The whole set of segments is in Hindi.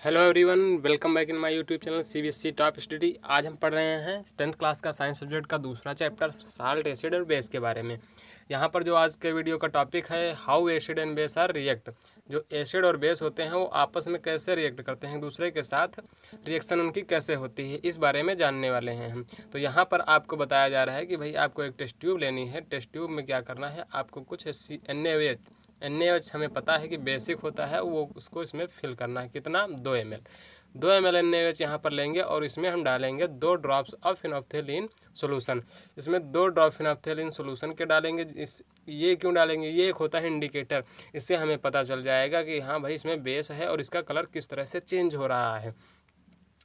Hello everyone, welcome back in my YouTube channel CBSE top study. आज हम पढ़ रहे हैं 10th क्लास का साइंस सब्जेक्ट का दूसरा चैप्टर साल्ट, एसिड और बेस के बारे में। यहाँ पर जो आज के वीडियो का टॉपिक है, how acid and base are react. जो एसिड और बेस होते हैं वो आपस में कैसे रिएक्ट करते हैं, दूसरे के साथ रिएक्शन उनकी कैसे होती है, इस बारे में जानने वाले हैं हम। तो यहाँ पर आपको बताया जा रहा है कि भाई आपको एक टेस्ट ट्यूब लेनी है। टेस्ट ट्यूब में क्या करना है, आपको कुछ NaOH हमें पता है कि बेसिक होता है, वो उसको इसमें फिल करना है। कितना? 2 ml। 2 ml NaOH यहाँ पर लेंगे और इसमें हम डालेंगे 2 ड्रॉप्स ऑफ फिनोप्थेलिन सोल्यूशन। इसमें 2 ड्रॉप फिनोप्थेलिन सोल्यूशन के डालेंगे। ये क्यों डालेंगे? ये एक होता है इंडिकेटर, इससे हमें पता चल जाएगा कि हाँ भाई इसमें बेस है और इसका कलर किस तरह से चेंज हो रहा है।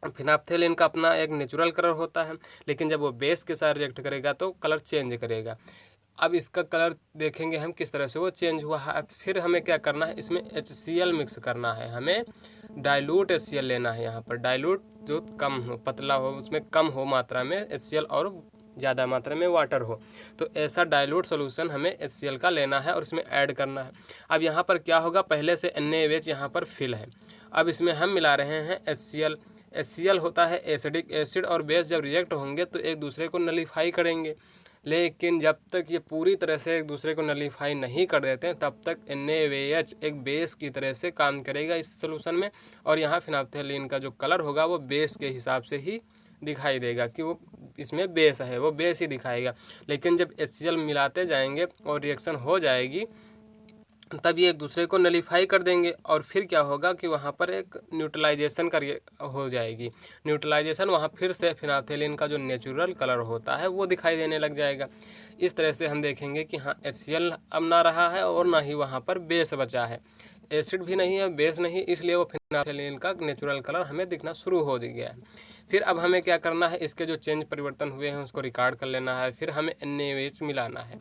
फिनोप्थेलिन का अपना एक नेचुरल कलर होता है, लेकिन जब वो बेस के साथ रिएक्ट करेगा तो कलर चेंज करेगा। अब इसका कलर देखेंगे हम किस तरह से वो चेंज हुआ है। फिर हमें क्या करना है, इसमें HCl मिक्स करना है। हमें डाइल्यूट HCl लेना है। यहाँ पर डाइल्यूट जो कम हो, पतला हो, उसमें कम हो मात्रा में HCl और ज़्यादा मात्रा में वाटर हो, तो ऐसा डाइल्यूट सोल्यूशन हमें HCl का लेना है और इसमें ऐड करना है। अब यहाँ पर क्या होगा, पहले से NaOH यहाँ पर फिल है। अब इसमें हम मिला रहे हैं HCl होता है एसिडिक। एसिड और बेस जब रिएक्ट होंगे तो एक दूसरे को नलीफाई करेंगे, लेकिन जब तक ये पूरी तरह से एक दूसरे को नलीफाई नहीं कर देते हैं तब तक NaOH एक बेस की तरह से काम करेगा इस सोल्यूशन में। और यहाँ फिनोप्थेलिन का जो कलर होगा वो बेस के हिसाब से ही दिखाई देगा कि वो इसमें बेस है, वो बेस ही दिखाएगा। लेकिन जब HCl मिलाते जाएंगे और रिएक्शन हो जाएगी तब ये एक दूसरे को नलीफाई कर देंगे और फिर क्या होगा कि वहाँ पर एक न्यूट्रलाइजेशन हो जाएगी। न्यूट्रलाइजेशन वहाँ फिर से फिनोप्थेलिन का जो नेचुरल कलर होता है वो दिखाई देने लग जाएगा। इस तरह से हम देखेंगे कि हाँ HCl अब ना रहा है और ना ही वहाँ पर बेस बचा है। एसिड भी नहीं है, बेस नहीं, इसलिए वो फिनोप्थेलिन का नेचुरल कलर हमें दिखना शुरू हो गया है। फिर अब हमें क्या करना है, इसके जो चेंज परिवर्तन हुए हैं उसको रिकॉर्ड कर लेना है। फिर हमें NaOH मिलाना है,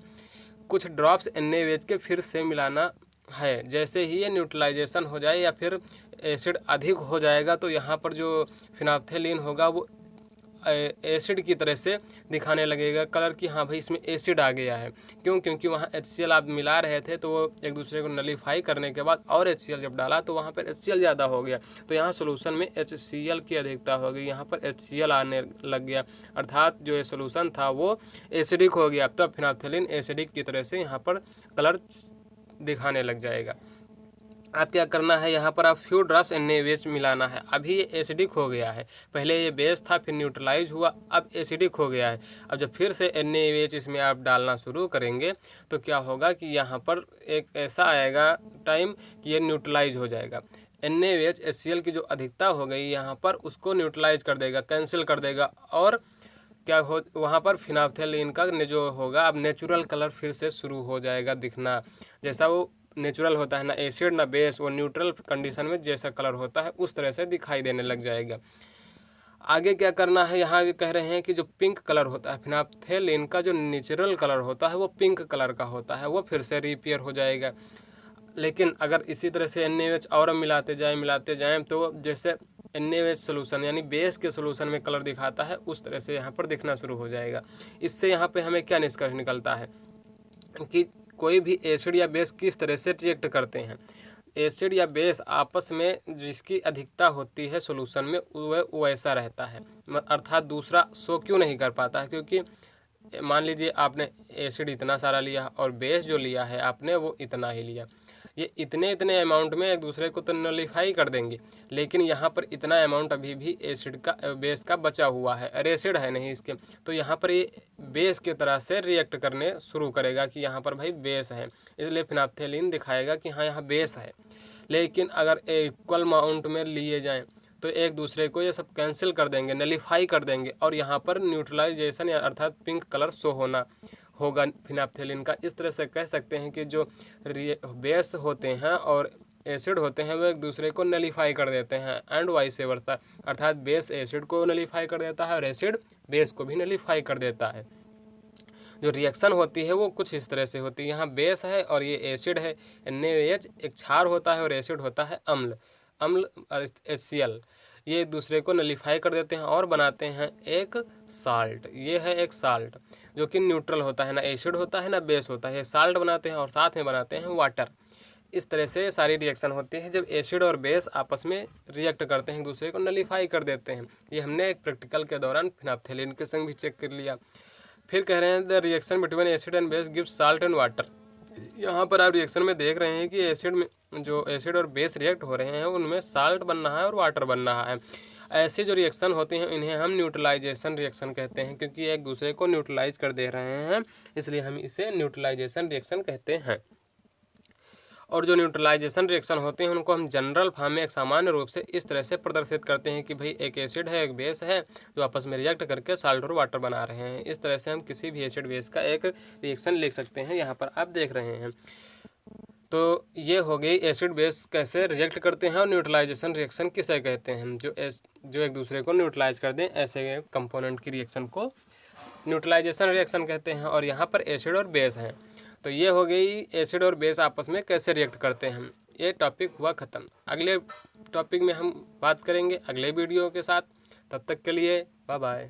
कुछ ड्रॉप्स NaOH के फिर से मिलाना है। जैसे ही ये न्यूट्रलाइजेशन हो जाए या फिर एसिड अधिक हो जाएगा तो यहाँ पर जो फिनोप्थेलिन होगा वो एसिड की तरह से दिखाने लगेगा कलर कि हाँ भाई इसमें एसिड आ गया है। क्यों? क्योंकि वहाँ HCl आप मिला रहे थे तो वो एक दूसरे को नलीफाई करने के बाद और HCl जब डाला तो वहाँ पर HCl ज़्यादा हो गया, तो यहाँ सोल्यूशन में HCl की अधिकता हो गई, यहाँ पर HCl आने लग गया, अर्थात जो ये सोल्यूशन था वो एसिडिक हो गया। तब फिनोप्थेलिन एसिडिक की तरह से यहाँ पर कलर दिखाने लग जाएगा। आप क्या करना है, यहाँ पर आप फ्यू ड्रॉप्स NaOH मिलाना है। अभी ये एसिडिक हो गया है, पहले ये बेस था फिर न्यूट्रलाइज हुआ, अब एसिडिक हो गया है। अब जब फिर से NaOH इसमें आप डालना शुरू करेंगे तो क्या होगा कि यहाँ पर एक ऐसा आएगा टाइम कि ये न्यूट्रलाइज हो जाएगा। NaOH HCl की जो अधिकता हो गई यहाँ पर उसको न्यूट्रलाइज कर देगा, कैंसिल कर देगा, और क्या हो वहाँ पर फिनोप्थेलिन का जो होगा अब नेचुरल कलर फिर से शुरू हो जाएगा दिखना। जैसा वो नेचुरल होता है, ना एसिड ना बेस, वो न्यूट्रल कंडीशन में जैसा कलर होता है उस तरह से दिखाई देने लग जाएगा। आगे क्या करना है, यहाँ भी कह रहे हैं कि जो पिंक कलर होता है फिनोप्थेलिन का, जो नेचुरल कलर होता है वो पिंक कलर का होता है, वो फिर से रिपेयर हो जाएगा। लेकिन अगर इसी तरह से NaOH और मिलाते जाएं तो जैसे NaOH सोल्यूशन यानी बेस के सोल्यूशन में कलर दिखाता है उस तरह से यहाँ पर दिखना शुरू हो जाएगा। इससे यहाँ पे हमें क्या निष्कर्ष निकलता है कि कोई भी एसिड या बेस किस तरह से रिएक्ट करते हैं। एसिड या बेस आपस में जिसकी अधिकता होती है सॉल्यूशन में वह वैसा रहता है, अर्थात दूसरा शो क्यों नहीं कर पाता है, क्योंकि मान लीजिए आपने एसिड इतना सारा लिया और बेस जो लिया है आपने वो इतना ही लिया, ये इतने इतने अमाउंट में एक दूसरे को तो नलीफाई कर देंगे, लेकिन यहाँ पर इतना अमाउंट अभी भी एसिड का बेस का बचा हुआ है और एसिड है नहीं इसके, तो यहाँ पर ये बेस की तरह से रिएक्ट करने शुरू करेगा कि यहाँ पर भाई बेस है, इसलिए फिनोप्थेलिन दिखाएगा कि हाँ यहाँ बेस है। लेकिन अगर इक्वल अमाउंट में लिए जाएँ तो एक दूसरे को ये सब कैंसिल कर देंगे, नलीफाई कर देंगे, और यहाँ पर न्यूट्रलाइजेशन या अर्थात पिंक कलर शो होना होगा फिनोप्थेलिन का। इस तरह से कह सकते हैं कि जो बेस होते हैं और एसिड होते हैं वो एक दूसरे को नलीफाई कर देते हैं एंड वाइस वर्सा, अर्थात बेस एसिड को नलीफाई कर देता है और एसिड बेस को भी नलीफाई कर देता है। जो रिएक्शन होती है वो कुछ इस तरह से होती है, यहाँ बेस है और ये एसिड है, NaOH एक क्षार होता है और एसिड होता है अम्ल HCl, ये एक दूसरे को नलीफाई कर देते हैं और बनाते हैं एक साल्ट। ये है एक साल्ट जो कि न्यूट्रल होता है, ना एसिड होता है ना बेस होता है, ये साल्ट बनाते हैं और साथ में बनाते हैं वाटर। इस तरह से सारी रिएक्शन होती है जब एसिड और बेस आपस में रिएक्ट करते हैं, एक दूसरे को नलीफाई कर देते हैं। ये हमने एक प्रैक्टिकल के दौरान फिनाप्थेलिन के संग भी चेक कर लिया। फिर कह रहे हैं the reaction between acid and base gives salt and water. यहाँ पर आप रिएक्शन में देख रहे हैं कि एसिड में जो एसिड और बेस रिएक्ट हो रहे हैं उनमें साल्ट बन रहा है और वाटर बन रहा है। ऐसे जो रिएक्शन होते हैं इन्हें हम न्यूट्रलाइजेशन रिएक्शन कहते हैं, क्योंकि एक दूसरे को न्यूट्रलाइज कर दे रहे हैं, इसलिए हम इसे न्यूट्रलाइजेशन रिएक्शन कहते हैं। और जो न्यूट्रलाइजेशन रिएक्शन होते हैं उनको हम जनरल फॉर्म में एक सामान्य रूप से इस तरह से प्रदर्शित करते हैं कि भाई एक एसिड है एक बेस है जो आपस में रिएक्ट करके साल्ट और वाटर बना रहे हैं। इस तरह से हम किसी भी एसिड बेस का एक रिएक्शन लिख सकते हैं, यहाँ पर आप देख रहे हैं। तो ये हो गई एसिड बेस कैसे रिएक्ट करते हैं और न्यूट्रलाइजेशन रिएक्शन किसे कहते हैं। जो एक दूसरे को न्यूट्रलाइज कर दें ऐसे कंपोनेंट की रिएक्शन को न्यूट्रलाइजेशन रिएक्शन कहते हैं। और यहाँ पर एसिड और बेस हैं, तो ये हो गई एसिड और बेस आपस में कैसे रिएक्ट करते हैं। ये टॉपिक हुआ ख़त्म। अगले टॉपिक में हम बात करेंगे अगले वीडियो के साथ। तब तक के लिए बाय बाय।